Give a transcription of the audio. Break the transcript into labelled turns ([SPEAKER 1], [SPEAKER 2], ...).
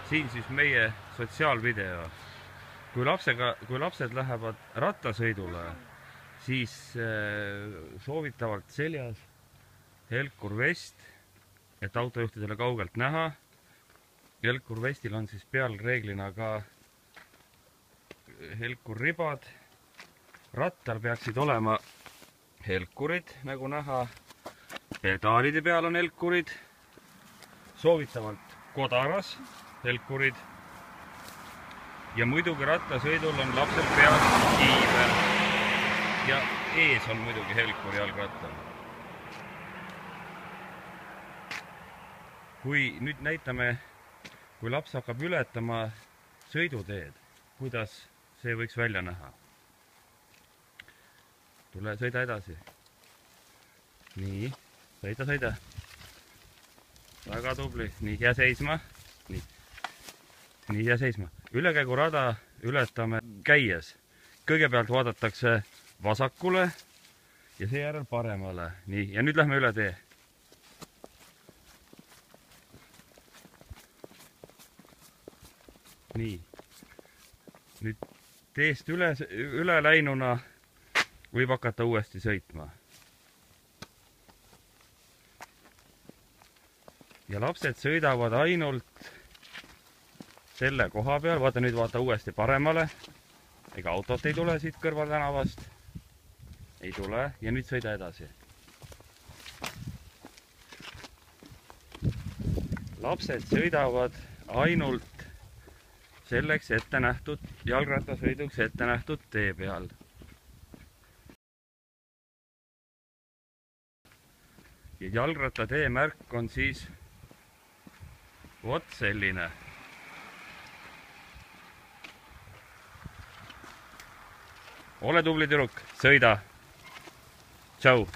[SPEAKER 1] siin siis meie sotsiaalvideo. Kui lapsed lähevad rattasõidule, siis soovitavalt seljas helkurvest, et autojuhtidele kaugelt näha. Helkurvestil on siis peal reeglina ka helkurribad. Rattal peaksid olema helkurid, nagu näha. Pedaalide peal on helkurid. Soovitavalt kodaras helkurid. Ja muidugi rattasõidul on lapsel peal kiiver. Ja ees on muidugi helkur jalgrattal. Kui nüüd näitame, kui laps hakkab ületama sõiduteed, kuidas see võiks välja näha. Tule, sõida edasi. Nii, sõida. Väga tubli. Nii, jää seisma. Nii, jää seisma. Ülekäigurada ületame käies. Kõigepealt vaadatakse vasakule ja seejärel paremale. Nii, ja nüüd lähme üle tee. Nii. Nüüd teest üle läinuna võib hakata uuesti sõitma. Ja lapsed sõidavad ainult selle koha peal. Vaata, nüüd vaata uuesti paremale. Ega autot ei tule siit kõrvaltänavast. Ei tule. Ja nüüd sõida edasi. Lapsed sõidavad ainult selleks ette nähtud, jalgrattasõiduks ette nähtud tee peal. Ja jalgrattatee märk on siis vot selline. Ole tubli tüdruk, sõida. Tšau!